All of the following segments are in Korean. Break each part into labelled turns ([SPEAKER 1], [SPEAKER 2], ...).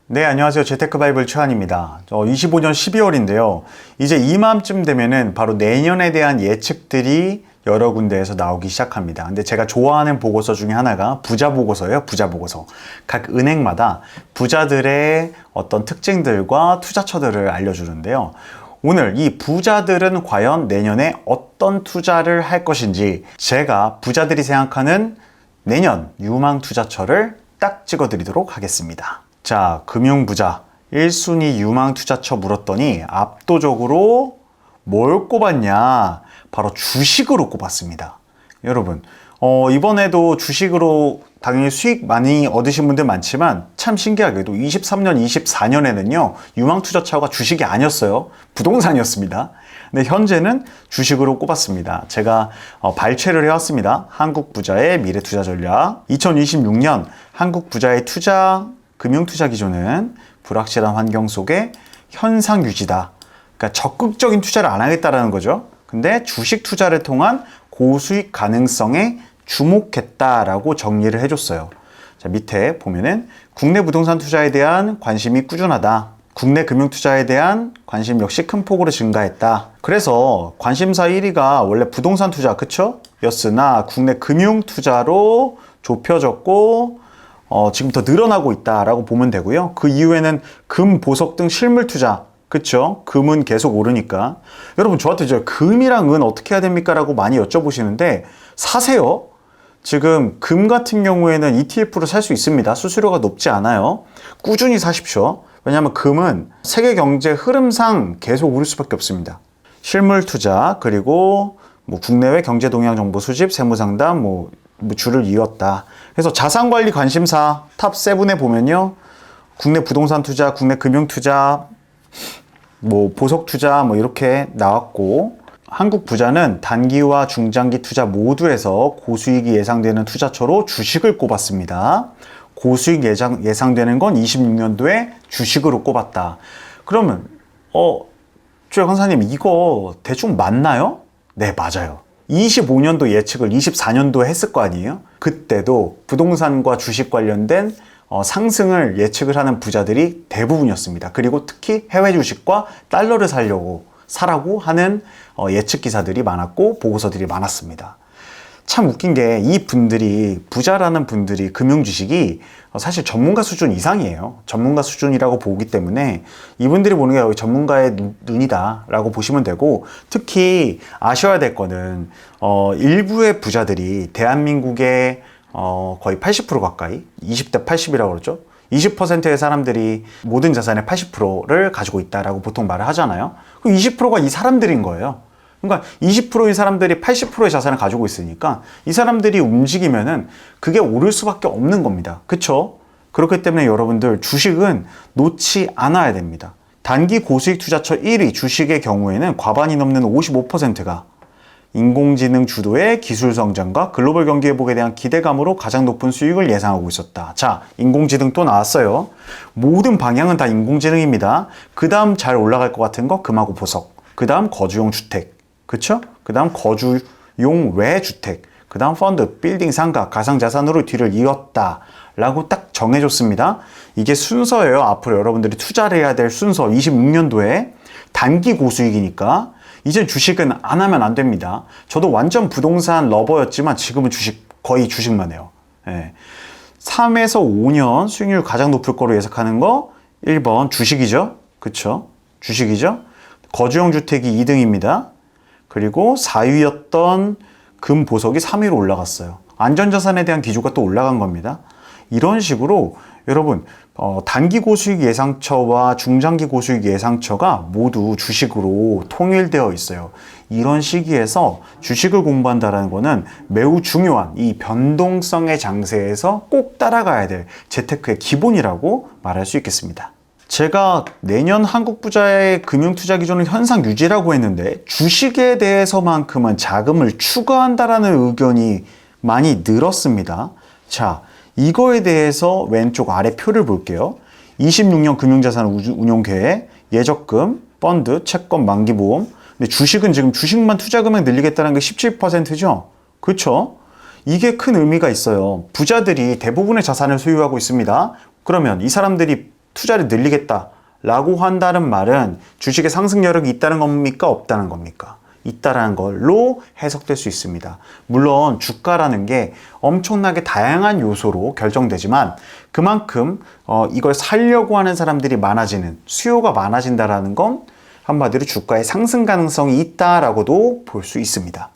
[SPEAKER 1] 네, 안녕하세요. 재테크바이블 최한입니다. 25년 12월인데요. 이제 이맘쯤 되면은 바로 내년에 대한 예측들이 여러 군데에서 나오기 시작합니다. 근데 제가 좋아하는 보고서 중에 하나가 부자 보고서예요. 부자 보고서. 각 은행마다 부자들의 어떤 특징들과 투자처들을 알려주는데요. 오늘 이 부자들은 과연 내년에 어떤 투자를 할 것인지 제가 부자들이 생각하는 내년 유망 투자처를 딱 찍어드리도록 하겠습니다. 자, 금융부자 1순위 유망 투자처 물었더니 압도적으로 뭘 꼽았냐? 바로 주식으로 꼽았습니다. 여러분, 이번에도 주식으로 당연히 수익 많이 얻으신 분들 많지만 참 신기하게도 23년, 24년에는요 유망 투자처가 주식이 아니었어요. 부동산이었습니다. 근데 현재는 주식으로 꼽았습니다. 제가 발췌를 해왔습니다. 한국 부자의 미래 투자 전략. 2026년 한국 부자의 금융투자 기조는 불확실한 환경 속에 현상 유지다. 그러니까 적극적인 투자를 안 하겠다라는 거죠. 근데 주식 투자를 통한 고수익 가능성에 주목했다라고 정리를 해줬어요. 자, 밑에 보면은 국내 부동산 투자에 대한 관심이 꾸준하다. 국내 금융 투자에 대한 관심 역시 큰 폭으로 증가했다. 그래서 관심사 1위가 원래 부동산 투자, 그쵸? 였으나 국내 금융 투자로 좁혀졌고 지금 더 늘어나고 있다라고 보면 되고요. 그 이후에는 금, 보석 등 실물 투자, 그쵸? 금은 계속 오르니까. 여러분, 저한테 금이랑 은 어떻게 해야 됩니까? 라고 많이 여쭤보시는데 사세요. 지금 금 같은 경우에는 ETF로 살 수 있습니다. 수수료가 높지 않아요. 꾸준히 사십시오. 왜냐하면 금은 세계 경제 흐름상 계속 오를 수밖에 없습니다. 실물 투자, 그리고 국내외 경제 동향 정보 수집, 세무 상담, 줄을 이었다. 그래서 자산관리 관심사 탑 7에 보면요. 국내 부동산 투자, 국내 금융 투자, 보석 투자 이렇게 나왔고, 한국 부자는 단기와 중장기 투자 모두에서 고수익이 예상되는 투자처로 주식을 꼽았습니다. 고수익 예상되는 건 26년도에 주식으로 꼽았다. 그러면 최 강사님 이거 대충 맞나요? 네, 맞아요. 25년도 예측을 24년도에 했을 거 아니에요? 그때도 부동산과 주식 관련된 상승을 예측을 하는 부자들이 대부분이었습니다. 그리고 특히 해외 주식과 달러를 사라고 하는 예측 기사들이 많았고 보고서들이 많았습니다. 참 웃긴 게 이 분들이, 부자라는 분들이 금융 주식이 사실 전문가 수준 이상이에요. 전문가 수준이라고 보기 때문에 이분들이 보는 게 전문가의 눈이다 라고 보시면 되고, 특히 아셔야 될 거는 일부의 부자들이 대한민국의 거의 80% 가까이, 20대 80이라고 그러죠. 20%의 사람들이 모든 자산의 80%를 가지고 있다라고 보통 말을 하잖아요. 그럼 20%가 이 사람들인 거예요. 그러니까 20%의 사람들이 80%의 자산을 가지고 있으니까 이 사람들이 움직이면은 그게 오를 수밖에 없는 겁니다. 그쵸? 그렇기 때문에 여러분들 주식은 놓지 않아야 됩니다. 단기 고수익 투자처 1위 주식의 경우에는 과반이 넘는 55%가 인공지능 주도의 기술 성장과 글로벌 경기 회복에 대한 기대감으로 가장 높은 수익을 예상하고 있었다. 자, 인공지능 또 나왔어요. 모든 방향은 다 인공지능입니다. 그 다음 잘 올라갈 것 같은 거 금하고 보석. 그 다음 거주용 주택. 그쵸? 그 다음 거주용 외주택. 그 다음 펀드, 빌딩, 상가, 가상자산으로 뒤를 이었다. 라고 딱 정해줬습니다. 이게 순서예요. 앞으로 여러분들이 투자를 해야 될 순서. 26년도에 단기 고수익이니까 이제 주식은 안 하면 안 됩니다. 저도 완전 부동산 러버였지만 지금은 거의 주식만 해요. 3에서 5년 수익률 가장 높을 거로 예상하는 거 1번 주식이죠. 그쵸? 주식이죠. 거주용 주택이 2등입니다. 그리고 4위였던 금, 보석이 3위로 올라갔어요. 안전자산에 대한 기조가 또 올라간 겁니다. 이런 식으로 여러분 단기 고수익 예상처와 중장기 고수익 예상처가 모두 주식으로 통일되어 있어요. 이런 시기에서 주식을 공부한다는 것은 매우 중요한 이 변동성의 장세에서 꼭 따라가야 될 재테크의 기본이라고 말할 수 있겠습니다. 제가 내년 한국 부자의 금융투자 기조는 현상 유지라고 했는데 주식에 대해서만큼은 자금을 추가한다라는 의견이 많이 늘었습니다. 자, 이거에 대해서 왼쪽 아래 표를 볼게요. 26년 금융자산 운용계획, 예적금, 펀드, 채권, 만기보험. 근데 주식은 지금 주식만 투자금액 늘리겠다는 게 17%죠? 그렇죠? 이게 큰 의미가 있어요. 부자들이 대부분의 자산을 소유하고 있습니다. 그러면 이 사람들이 투자를 늘리겠다 라고 한다는 말은 주식의 상승 여력이 있다는 겁니까? 없다는 겁니까? 있다라는 걸로 해석될 수 있습니다. 물론 주가라는 게 엄청나게 다양한 요소로 결정되지만 그만큼 이걸 사려고 하는 사람들이 많아지는, 수요가 많아진다라는 건 한마디로 주가의 상승 가능성이 있다라고도 볼 수 있습니다.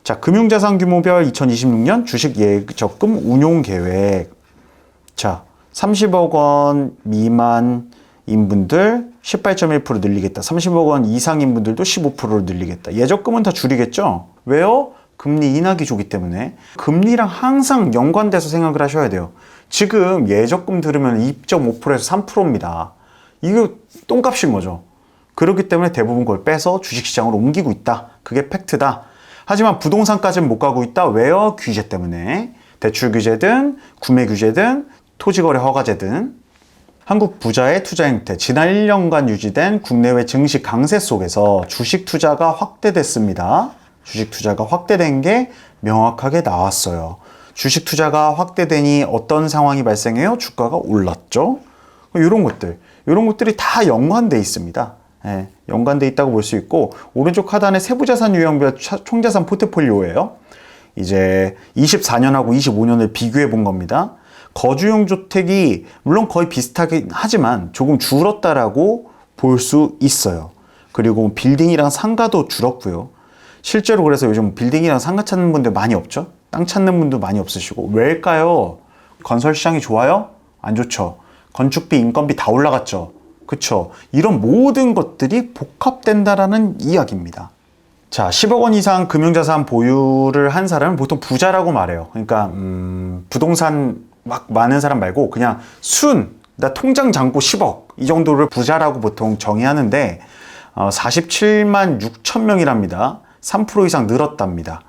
[SPEAKER 1] 자, 금융자산 규모별 2026년 주식 예적금 운용 계획. 자, 30억 원 미만인 분들 18.1% 늘리겠다. 30억 원 이상인 분들도 15%를 늘리겠다. 예적금은 다 줄이겠죠? 왜요? 금리 인하기 좋기 때문에. 금리랑 항상 연관돼서 생각을 하셔야 돼요. 지금 예적금 들으면 2.5%에서 3%입니다. 이거 똥값인 거죠. 그렇기 때문에 대부분 그걸 빼서 주식시장으로 옮기고 있다. 그게 팩트다. 하지만 부동산까지는 못 가고 있다. 왜요? 규제 때문에. 대출 규제든 구매 규제든 토지거래 허가제든. 한국 부자의 투자 행태, 지난 1년간 유지된 국내외 증시 강세 속에서 주식 투자가 확대됐습니다. 주식 투자가 확대된 게 명확하게 나왔어요. 주식 투자가 확대되니 어떤 상황이 발생해요? 주가가 올랐죠. 이런 것들이 다 연관돼 있습니다. 예, 연관돼 있다고 볼 수 있고, 오른쪽 하단에 세부자산 유형별 총자산 포트폴리오예요. 이제 24년하고 25년을 비교해 본 겁니다. 거주용 주택이 물론 거의 비슷하긴 하지만 조금 줄었다라고 볼 수 있어요. 그리고 빌딩이랑 상가도 줄었고요. 실제로 그래서 요즘 빌딩이랑 상가 찾는 분들 많이 없죠? 땅 찾는 분도 많이 없으시고. 왜일까요? 건설 시장이 좋아요? 안 좋죠. 건축비, 인건비 다 올라갔죠. 그쵸? 이런 모든 것들이 복합된다라는 이야기입니다. 자, 10억 원 이상 금융자산 보유를 한 사람은 보통 부자라고 말해요. 그러니까 부동산 막 많은 사람 말고 그냥 나 통장 잔고 10억 이 정도를 부자라고 보통 정의하는데 47만 6천 명이랍니다. 3% 이상 늘었답니다.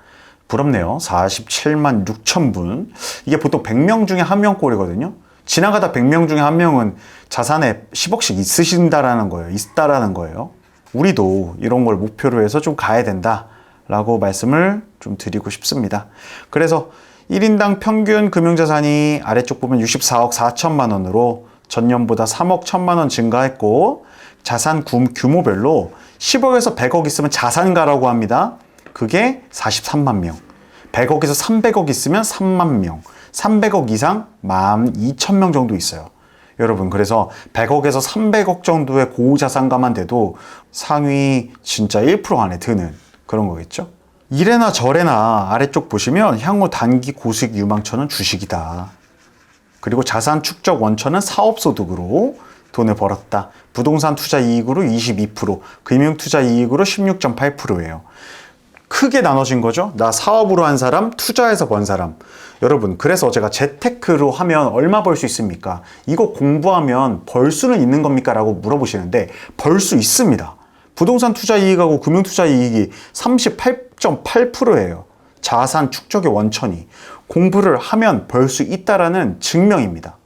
[SPEAKER 1] 부럽네요. 47만 6천 분. 이게 보통 100명 중에 한 명 꼴이거든요. 지나가다 100명 중에 한 명은 자산에 10억씩 있다라는 거예요. 우리도 이런 걸 목표로 해서 좀 가야 된다라고 말씀을 좀 드리고 싶습니다. 그래서 1인당 평균 금융자산이 아래쪽 보면 64억 4천만 원으로 전년보다 3억 1천만 원 증가했고, 자산 규모별로 10억에서 100억 있으면 자산가라고 합니다. 그게 43만 명. 100억에서 300억 있으면 3만 명. 300억 이상 12,000명 정도 있어요. 여러분, 그래서 100억에서 300억 정도의 고자산가만 돼도 상위 진짜 1% 안에 드는 그런 거겠죠? 이래나 저래나 아래쪽 보시면 향후 단기 고수익 유망처는 주식이다. 그리고 자산 축적 원천은 사업소득으로 돈을 벌었다. 부동산 투자 이익으로 22%, 금융 투자 이익으로 16.8%예요. 크게 나눠진 거죠. 나 사업으로 한 사람, 투자해서 번 사람. 여러분, 그래서 제가 재테크로 하면 얼마 벌 수 있습니까? 이거 공부하면 벌 수는 있는 겁니까? 라고 물어보시는데 벌 수 있습니다. 부동산 투자 이익하고 금융 투자 이익이 38.8%예요. 자산 축적의 원천이. 공부를 하면 벌 수 있다라는 증명입니다.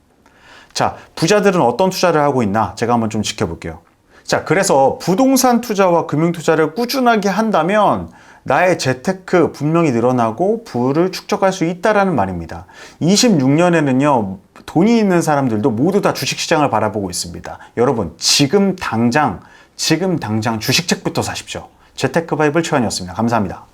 [SPEAKER 1] 자, 부자들은 어떤 투자를 하고 있나? 제가 한번 좀 지켜볼게요. 자, 그래서 부동산 투자와 금융 투자를 꾸준하게 한다면 나의 재테크 분명히 늘어나고 부를 축적할 수 있다라는 말입니다. 26년에는요, 돈이 있는 사람들도 모두 다 주식시장을 바라보고 있습니다. 여러분, 지금 당장 주식책부터 사십시오. 재테크 바이블 최환이었습니다. 감사합니다.